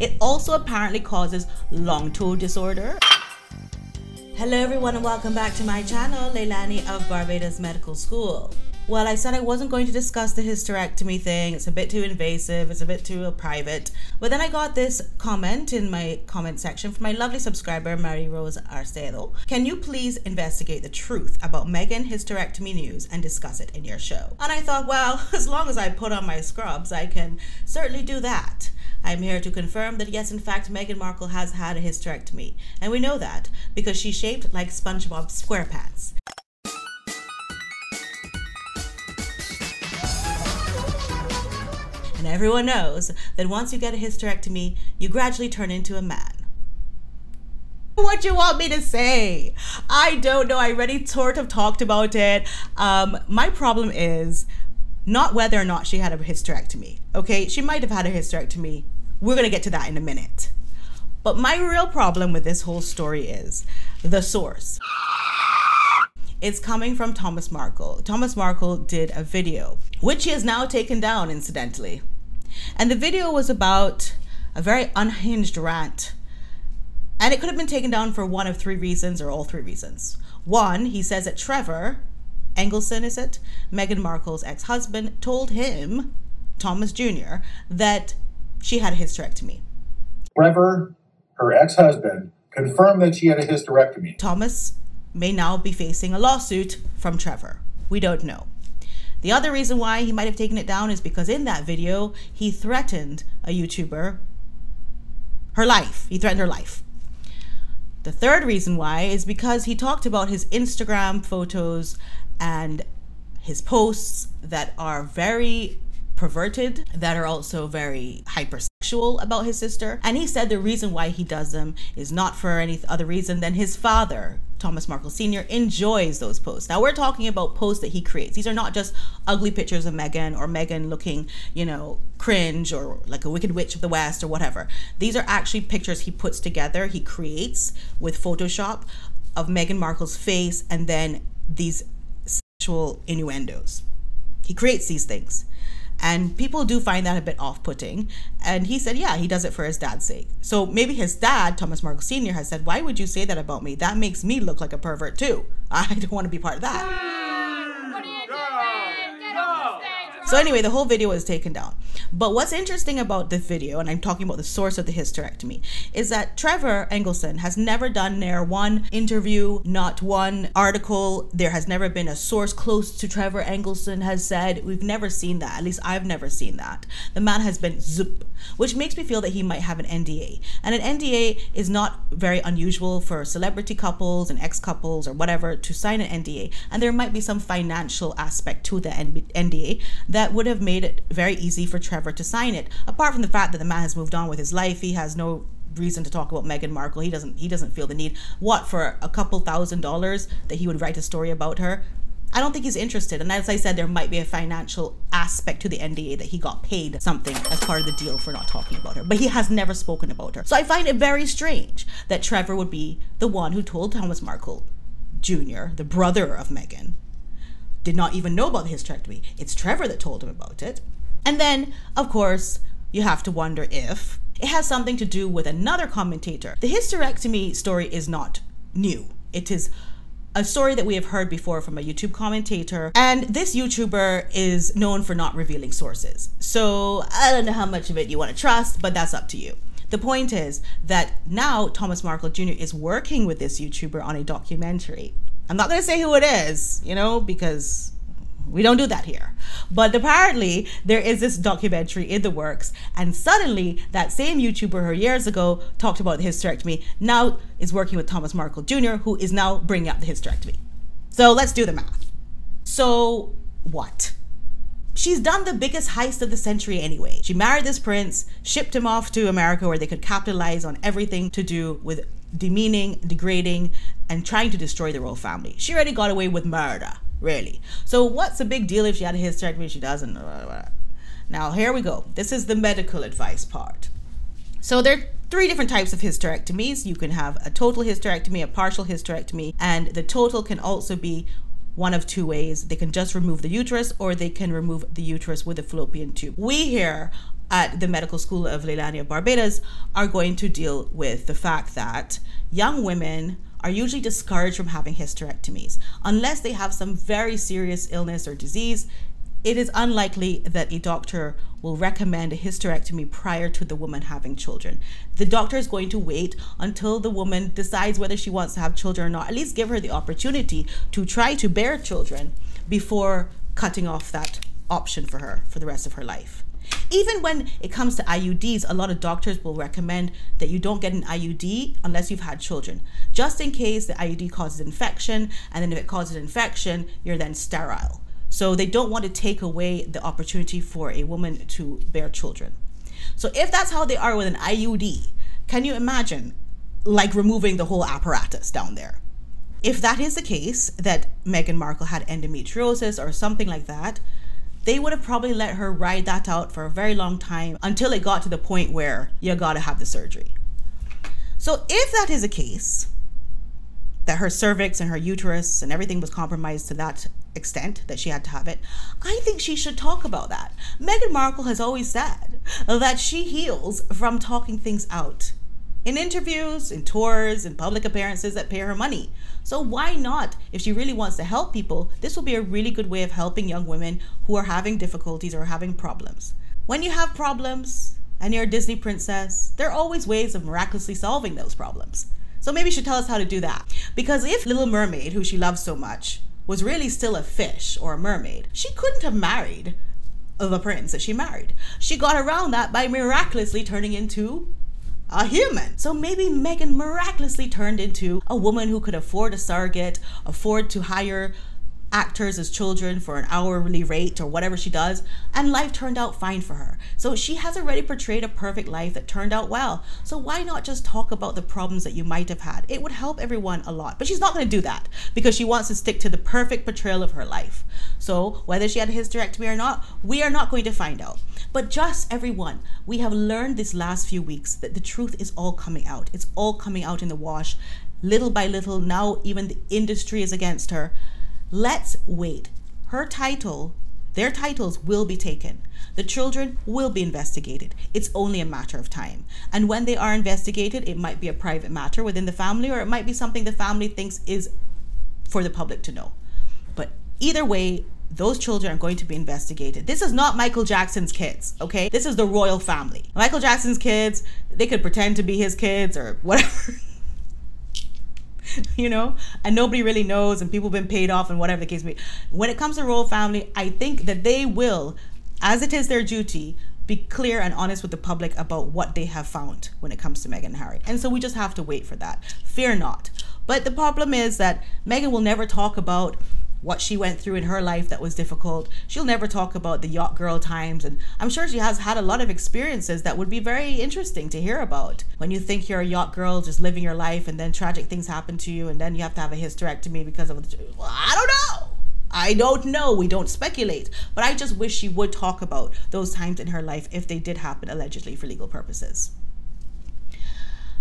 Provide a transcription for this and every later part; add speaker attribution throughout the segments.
Speaker 1: It also apparently causes long toe disorder. Hello everyone and welcome back to my channel, Leilani of Barbados Medical School. Well, I said I wasn't going to discuss the hysterectomy thing. It's a bit too invasive, it's a bit too private. But then I got this comment in my comment section from my lovely subscriber, Mary Rose Arcedo. Can you please investigate the truth about Meghan hysterectomy news and discuss it in your show? And I thought, well, as long as I put on my scrubs, I can certainly do that. I'm here to confirm that yes, in fact, Meghan Markle has had a hysterectomy. And we know that because she's shaped like SpongeBob SquarePants. And everyone knows that once you get a hysterectomy, you gradually turn into a man. What you want me to say? I don't know. I already sort of talked about it. My problem is not whether or not she had a hysterectomy. Okay, she might have had a hysterectomy. We're going to get to that in a minute. But my real problem with this whole story is the source. It's coming from Thomas Markle. Thomas Markle did a video, which he has now taken down, incidentally. And the video was about a very unhinged rant. And it could have been taken down for one of three reasons, or all three reasons. One, he says that Trevor Engelson, is it? Meghan Markle's ex-husband, told him, Thomas Jr., that she had a hysterectomy.
Speaker 2: Trevor, her ex-husband, confirmed that she had a hysterectomy.
Speaker 1: Thomas may now be facing a lawsuit from Trevor. We don't know. The other reason why he might have taken it down is because in that video, he threatened a YouTuber, her life. He threatened her life. The third reason why is because he talked about his Instagram photos and his posts that are very perverted, that are also very hypersexual about his sister. And he said the reason why he does them is not for any other reason than his father, Thomas Markle Sr., enjoys those posts. Now we're talking about posts that he creates. These are not just ugly pictures of Meghan or Meghan looking, you know, cringe or like a Wicked Witch of the West or whatever. These are actually pictures he puts together, he creates with Photoshop of Meghan Markle's face and then these sexual innuendos. He creates these things. And people do find that a bit off-putting. And he said, yeah, he does it for his dad's sake. So maybe his dad, Thomas Markle Sr., has said, why would you say that about me? That makes me look like a pervert too. I don't want to be part of that.
Speaker 3: What are you doing? Get off the stage.
Speaker 1: So anyway, the whole video was taken down. But what's interesting about the video, and I'm talking about the source of the hysterectomy, is that Trevor Engelson has never done near one interview, not one article. There has never been a source close to Trevor Engelson has said. We've never seen that. At least I've never seen that. The man has been zoop, which makes me feel that he might have an NDA. And an NDA is not very unusual for celebrity couples and ex-couples or whatever to sign an NDA. And there might be some financial aspect to the NDA that would have made it very easy for Trevor to sign it. Apart from the fact that the man has moved on with his life, he has no reason to talk about Meghan Markle. He doesn't feel the need. What, for a couple $1,000s that he would write a story about her? I don't think he's interested. And as I said, there might be a financial aspect to the NDA that he got paid something as part of the deal for not talking about her. But he has never spoken about her. So I find it very strange that Trevor would be the one who told Thomas Markle Jr., the brother of Meghan, did not even know about the hysterectomy. It's Trevor that told him about it. And then, of course, you have to wonder if it has something to do with another commentator. The hysterectomy story is not new. It is a story that we have heard before from a YouTube commentator. And this YouTuber is known for not revealing sources. So I don't know how much of it you want to trust, but that's up to you. The point is that now Thomas Markle Jr. is working with this YouTuber on a documentary. I'm not going to say who it is, you know, because we don't do that here. But apparently there is this documentary in the works, and suddenly that same YouTuber who years ago talked about the hysterectomy now is working with Thomas Markle Jr., who is now bringing up the hysterectomy. So let's do the math. So what? She's done the biggest heist of the century anyway. She married this prince, shipped him off to America where they could capitalize on everything to do with demeaning, degrading, and trying to destroy the royal family. She already got away with murder. Really. So what's the big deal if she had a hysterectomy? She doesn't. Now here we go. This is the medical advice part. So there are three different types of hysterectomies. You can have a total hysterectomy, a partial hysterectomy, and the total can also be one of two ways. They can just remove the uterus, or they can remove the uterus with a fallopian tube. We here at the Medical School of Leilani of Barbados are going to deal with the fact that young women are usually discouraged from having hysterectomies. Unless they have some very serious illness or disease, it is unlikely that a doctor will recommend a hysterectomy prior to the woman having children. The doctor is going to wait until the woman decides whether she wants to have children or not, at least give her the opportunity to try to bear children before cutting off that option for her for the rest of her life. Even when it comes to IUDs, a lot of doctors will recommend that you don't get an IUD unless you've had children, just in case the IUD causes infection, and then if it causes infection, you're then sterile. So they don't want to take away the opportunity for a woman to bear children. So if that's how they are with an IUD, can you imagine like removing the whole apparatus down there? If that is the case, that Meghan Markle had endometriosis or something like that, they would have probably let her ride that out for a very long time until it got to the point where you gotta have the surgery. So if that is the case, that her cervix and her uterus and everything was compromised to that extent that she had to have it, I think she should talk about that. Meghan Markle has always said that she heals from talking things out in interviews, in tours, in public appearances that pay her money. So why not? If she really wants to help people, this will be a really good way of helping young women who are having difficulties or having problems. When you have problems and you're a Disney princess, there are always ways of miraculously solving those problems. So maybe she should tell us how to do that. Because if Little Mermaid, who she loves so much, was really still a fish or a mermaid, she couldn't have married the prince that she married. She got around that by miraculously turning into a human. So maybe Meghan miraculously turned into a woman who could afford a surrogate, afford to hire actors as children for an hourly rate or whatever she does, and life turned out fine for her. So she has already portrayed a perfect life that turned out well. So why not just talk about the problems that you might have had? It would help everyone a lot. But she's not going to do that because she wants to stick to the perfect portrayal of her life. So whether she had a hysterectomy or not, we are not going to find out. But just everyone, we have learned this last few weeks that the truth is all coming out. It's all coming out in the wash, little by little. Now even the industry is against her. Let's wait. Her title, their titles will be taken. The children will be investigated. It's only a matter of time. And when they are investigated, it might be a private matter within the family, or it might be something the family thinks is for the public to know. But either way, those children are going to be investigated. This is not Michael Jackson's kids, okay? This is the royal family. Michael Jackson's kids, they could pretend to be his kids or whatever. You know, and nobody really knows, and people have been paid off and whatever the case may be. When it comes to royal family, I think that they will, as it is their duty, be clear and honest with the public about what they have found when it comes to Meghan and Harry. And so we just have to wait for that. Fear not. But the problem is that Meghan will never talk about what she went through in her life that was difficult. She'll never talk about the yacht girl times, and I'm sure she has had a lot of experiences that would be very interesting to hear about. When you think you're a yacht girl just living your life and then tragic things happen to you and then you have to have a hysterectomy because of, well, I don't know. I don't know. We don't speculate. But I just wish she would talk about those times in her life if they did happen allegedly for legal purposes.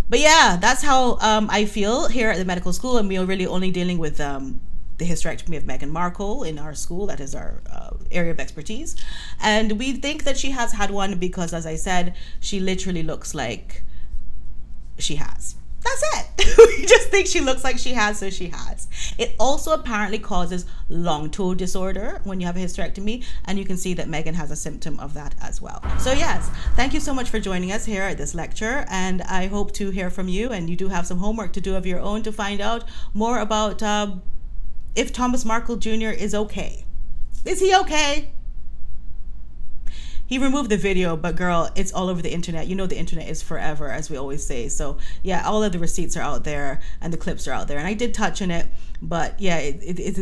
Speaker 1: But yeah, that's how I feel here at the medical school, and we are really only dealing with the hysterectomy of Meghan Markle in our school. That is our area of expertise. And we think that she has had one because, as I said, she literally looks like she has. That's it. We just think she looks like she has, so she has. It also apparently causes long toe disorder when you have a hysterectomy, and you can see that Meghan has a symptom of that as well. So yes, thank you so much for joining us here at this lecture, and I hope to hear from you, and you do have some homework to do of your own to find out more about if Thomas Markle Jr. is okay. Is he okay? He removed the video, but girl, it's all over the internet. You know the internet is forever, as we always say. So yeah, all of the receipts are out there and the clips are out there. And I did touch on it, but yeah, it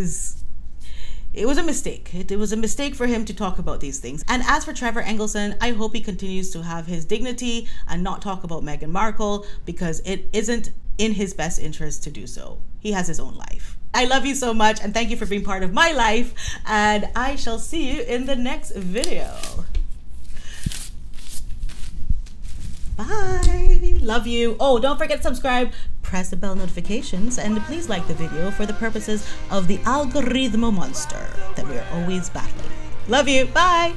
Speaker 1: was a mistake. It was a mistake for him to talk about these things. And as for Trevor Engelson, I hope he continues to have his dignity and not talk about Meghan Markle, because it isn't in his best interest to do so. He has his own life. I love you so much, and thank you for being part of my life, and I shall see you in the next video. Bye. Love you. Oh, don't forget to subscribe, press the bell notifications, and please like the video for the purposes of the algorithm monster that we are always battling. Love you. Bye.